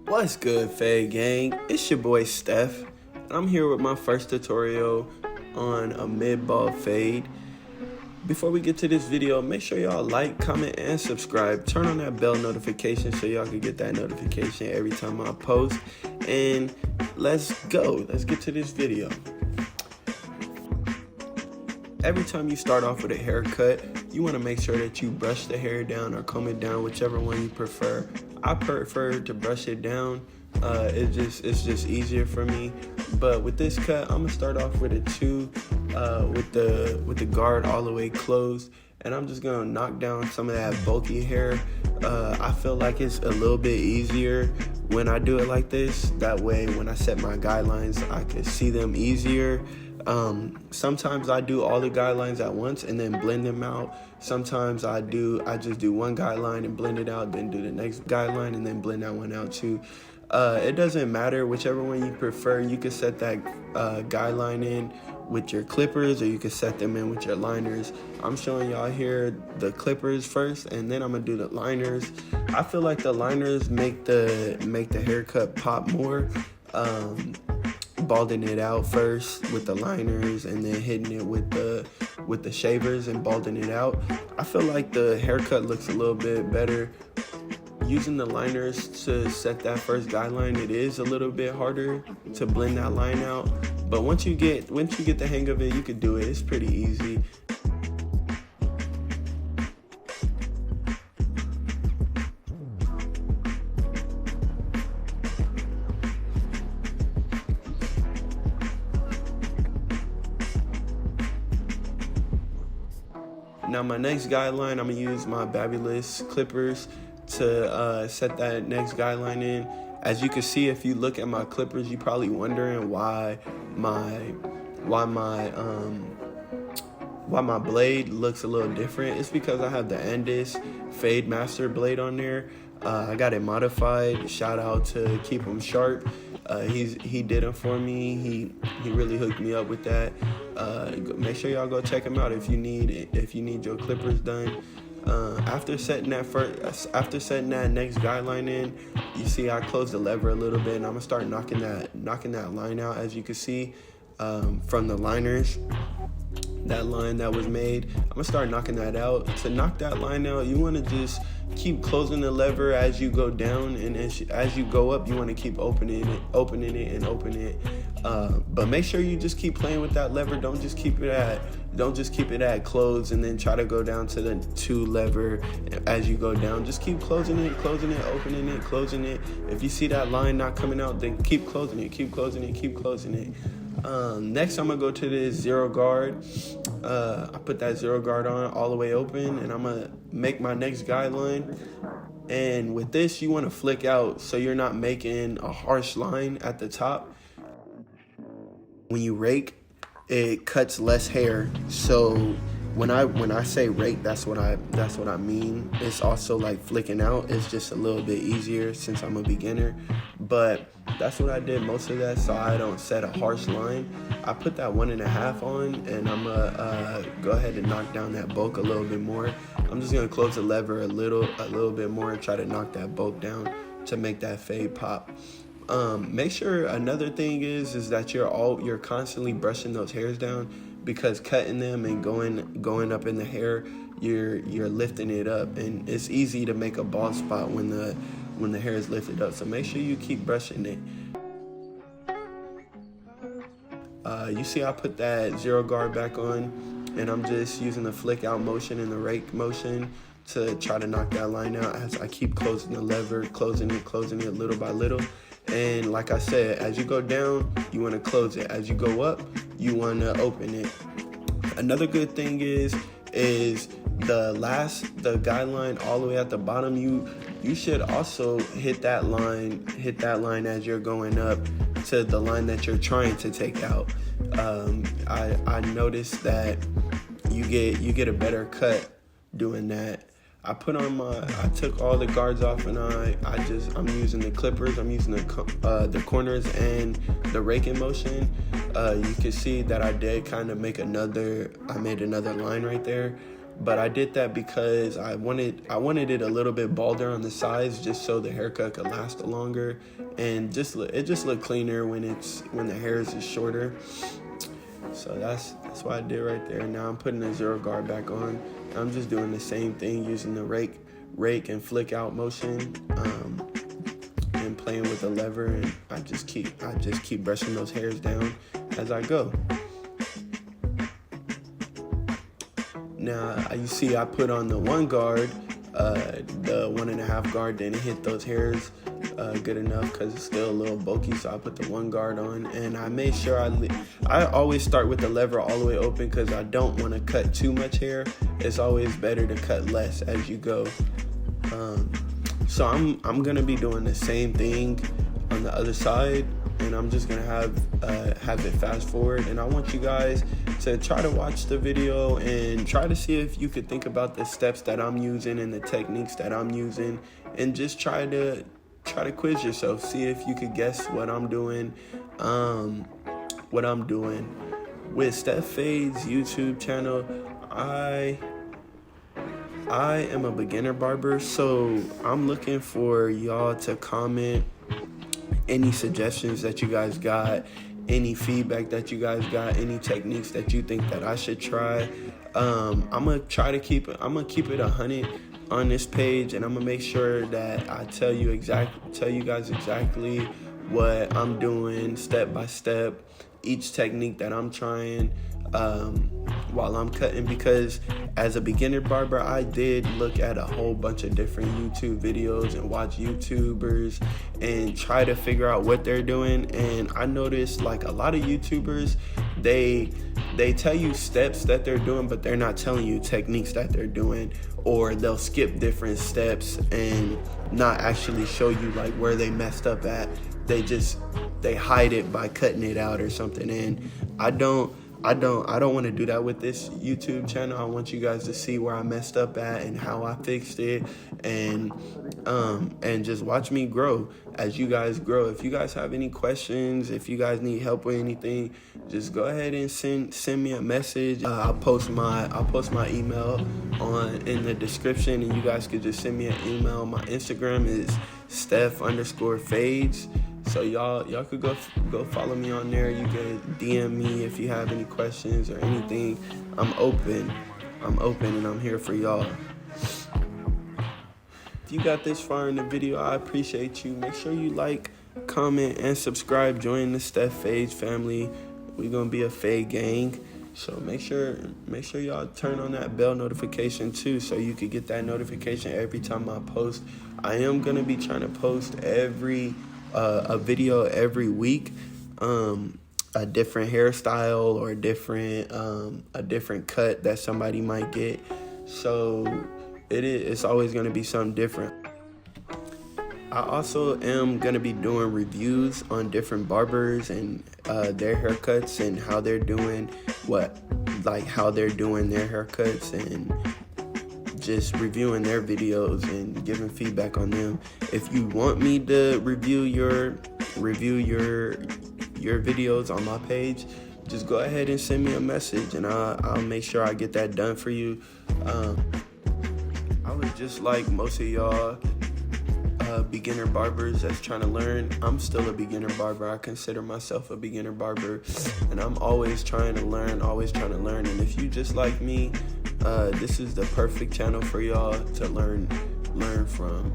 What's good, Fade Gang? It's your boy Steff, and I'm here with my first tutorial on a mid-ball fade. Before we get to this video, make sure y'all like, comment, and subscribe. Turn on that bell notification so y'all can get that notification every time I post. And let's go. Let's get to this video. Every time you start off with a haircut, you want to make sure that you brush the hair down or comb it down, whichever one you prefer. I prefer to brush it down. It's just easier for me. But with this cut, I'm gonna start off with a 2 with the guard all the way closed, and I'm just gonna knock down some of that bulky hair. I feel like it's a little bit easier when I do it like this. That way, when I set my guidelines, I can see them easier. Sometimes I do all the guidelines at once and then blend them out. Sometimes I just do one guideline and blend it out, then do the next guideline and then blend that one out too. It doesn't matter, whichever one you prefer. You can set that guideline in with your clippers, or you can set them in with your liners. I'm showing y'all here the clippers first, and then I'm gonna do the liners. I feel like the liners make the haircut pop more. Balding it out first with the liners and then hitting it with the shavers and balding it out. I feel like the haircut looks a little bit better. Using the liners to set that first guideline, it is a little bit harder to blend that line out. But once you get the hang of it, you can do it. It's pretty easy. Now my next guideline, I'm gonna use my Babulous clippers to set that next guideline in. As you can see, if you look at my clippers, you're probably wondering why my blade looks a little different. It's because I have the Andis Fade Master blade on there. I got it modified. Shout out to Keep 'em Sharp. He did it for me. He really hooked me up with that. Make sure y'all go check him out if you need your clippers done. After setting that next guideline in, you see I closed the lever a little bit, and I'm gonna start knocking that line out. As you can see from the liners, that line that was made, I'm gonna start knocking that out. To knock that line out, you want to just keep closing the lever as you go down, and as you go up, you want to keep opening it. But make sure you just keep playing with that lever. Don't just keep it at closed and then try to go down to the 2 lever as you go down. Just keep closing it, opening it, closing it. If you see that line not coming out, then keep closing it. Next, I'm gonna go to this 0 guard. I put that 0 guard on all the way open, and I'm gonna make my next guideline. And with this, you want to flick out so you're not making a harsh line at the top. When you rake, it cuts less hair. So when I say rake, that's what I mean. It's also like flicking out. It's just a little bit easier since I'm a beginner. But that's what I did most of that, so I don't set a harsh line. I put that 1.5 on, and I'm gonna go ahead and knock down that bulk a little bit more. I'm just gonna close the lever a little bit more and try to knock that bulk down to make that fade pop. Make sure another thing is that you're constantly brushing those hairs down, because cutting them and going up in the hair, you're lifting it up, and it's easy to make a bald spot when the hair is lifted up. So make sure you keep brushing it. You see I put that 0 guard back on, and I'm just using the flick out motion and the rake motion to try to knock that line out as I keep closing the lever, closing it little by little. And like I said, as you go down, you want to close it. As you go up, you want to open it. Another good thing is the guideline all the way at the bottom. You should also hit that line as you're going up to the line that you're trying to take out. I noticed that you get a better cut doing that. I took all the guards off, and I'm using the clippers. I'm using the corners and the raking motion. You can see that I did kind of make another line right there. but I did that because I wanted it a little bit balder on the sides, just so the haircut could last longer, and it just looked cleaner when the hairs is shorter. So that's what I did right there. Now I'm putting the zero guard back on. I'm just doing the same thing using the rake and flick out motion, and playing with the lever, and I just keep brushing those hairs down as I go. Now you see I put on the one guard, the 1.5 guard didn't hit those hairs good enough because it's still a little bulky, so I put the one guard on, and I made sure I always start with the lever all the way open because I don't want to cut too much hair. It's always better to cut less as you go. So I'm gonna be doing the same thing on the other side, and I'm just gonna have it fast forward, and I want you guys to try to watch the video and try to see if you could think about the steps that I'm using and the techniques that I'm using, and just try to quiz yourself, see if you could guess what I'm doing with Steff FADEZ YouTube channel. I am a beginner barber, so I'm looking for y'all to comment any suggestions that you guys got, any feedback that you guys got, any techniques that you think that I should try. I'm gonna keep it 100 on this page, and I'm gonna make sure that I tell you guys exactly what I'm doing step by step, each technique that I'm trying while I'm cutting, because as a beginner barber, I did look at a whole bunch of different YouTube videos and watch YouTubers and try to figure out what they're doing. And I noticed like a lot of YouTubers, they tell you steps that they're doing, but they're not telling you techniques that they're doing, or they'll skip different steps and not actually show you like where they messed up at. They hide it by cutting it out or something. And I don't want to do that with this YouTube channel. I want you guys to see where I messed up at and how I fixed it, and just watch me grow as you guys grow. If you guys have any questions, if you guys need help with anything, just go ahead and send me a message. I'll post my email in the description, and you guys could just send me an email. My Instagram is Steff_FADEZ. So y'all could go follow me on there. You can DM me if you have any questions or anything. I'm open and I'm here for y'all. If you got this far in the video, I appreciate you. Make sure you like, comment, and subscribe. Join the Steff FADEZ family. We're gonna be a fade gang. So make sure y'all turn on that bell notification too, so you could get that notification every time I post. I am gonna be trying to post a video every week, a different hairstyle or a different cut that somebody might get. So it's always going to be something different. I also am going to be doing reviews on different barbers and their haircuts and how they're doing how they're doing their haircuts, and just reviewing their videos and giving feedback on them. If you want me to review your videos on my page, just go ahead and send me a message, and I'll make sure I get that done for you. I was just like most of y'all beginner barbers that's trying to learn. I'm still a beginner barber. I consider myself a beginner barber, and I'm always trying to learn. And if you just like me, this is the perfect channel for y'all to learn from.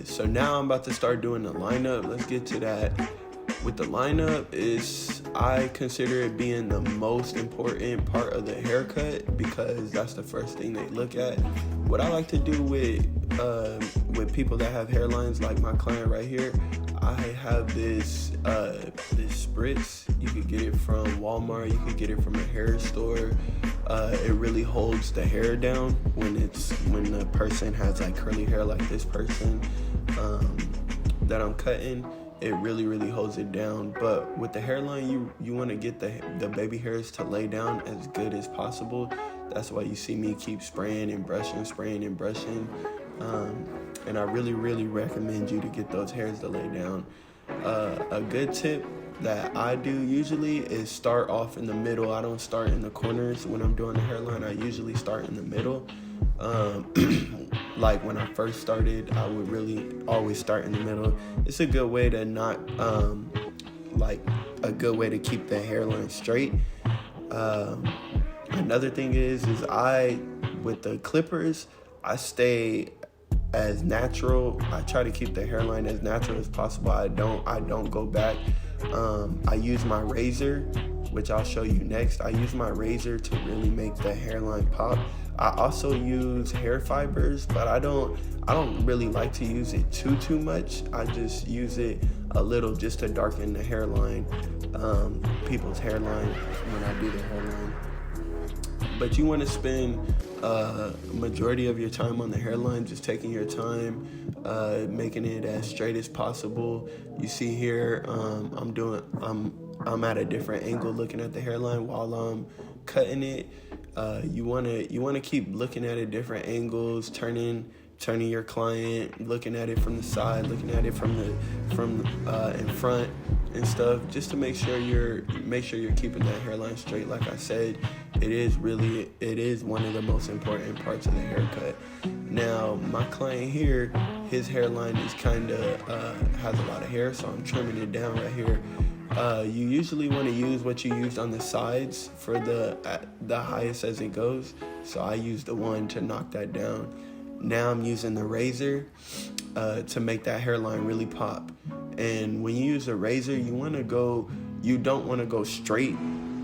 So now I'm about to start doing the lineup. Let's get to that. With the lineup, I consider it being the most important part of the haircut, because that's the first thing they look at. What I like to do with people that have hairlines, like my client right here, I have this this spritz. You could get it from Walmart. You could get it from a hair store. It really holds the hair down when the person has like curly hair like this person that I'm cutting. It really holds it down. But with the hairline, you want to get the baby hairs to lay down as good as possible. That's why you see me keep spraying and brushing. And I really recommend you to get those hairs to lay down. A good tip that I do usually is start off in the middle. I don't start in the corners when I'm doing the hairline. I usually start in the middle. Like when I first started, I would really always start in the middle. It's a good way to not, a good way to keep the hairline straight. Another thing is with the clippers, I stay as natural. I try to keep the hairline as natural as possible. I don't go back. I use my razor, which I'll show you next. I use my razor to really make the hairline pop. I also use hair fibers, but I don't really like to use it too much. I just use it a little just to darken the hairline, people's hairline when I do the hairline. But you want to spend majority of your time on the hairline, just taking your time, making it as straight as possible. You see here, I'm at a different angle looking at the hairline while I'm cutting it. You wanna keep looking at it different angles, turning your client, looking at it from the side, looking at it from in front and stuff, just to make sure you're keeping that hairline straight. Like I said, it is one of the most important parts of the haircut. Now, my client here, his hairline is kind of has a lot of hair, so I'm trimming it down right here. You usually want to use what you used on the sides for the highest as it goes. So I used the one to knock that down. Now I'm using the razor to make that hairline really pop. And when you use a razor, you don't want to go straight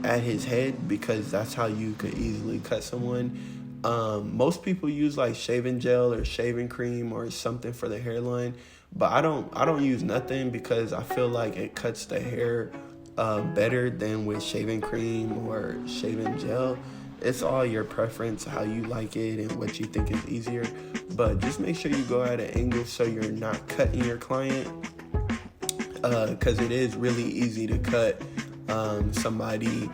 at his head, because that's how you could easily cut someone. Most people use like shaving gel or shaving cream or something for the hairline, but I don't use nothing, because I feel like it cuts the hair better than with shaving cream or shaving gel. It's all your preference, how you like it and what you think is easier. But just make sure you go at an angle so you're not cutting your client, because it is really easy to cut somebody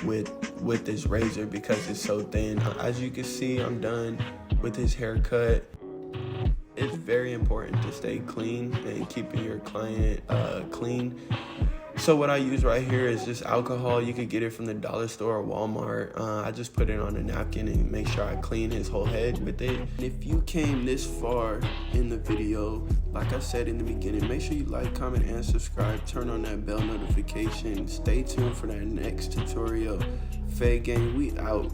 with this razor because it's so thin. As you can see, I'm done with his haircut. It's very important to stay clean and keeping your client clean. So what I use right here is just alcohol. You could get it from the dollar store or Walmart. I just put it on a napkin and make sure I clean his whole head with it. If you came this far in the video, like I said in the beginning, make sure you like, comment, and subscribe. Turn on that bell notification. Stay tuned for that next tutorial. Fade Gang, we out.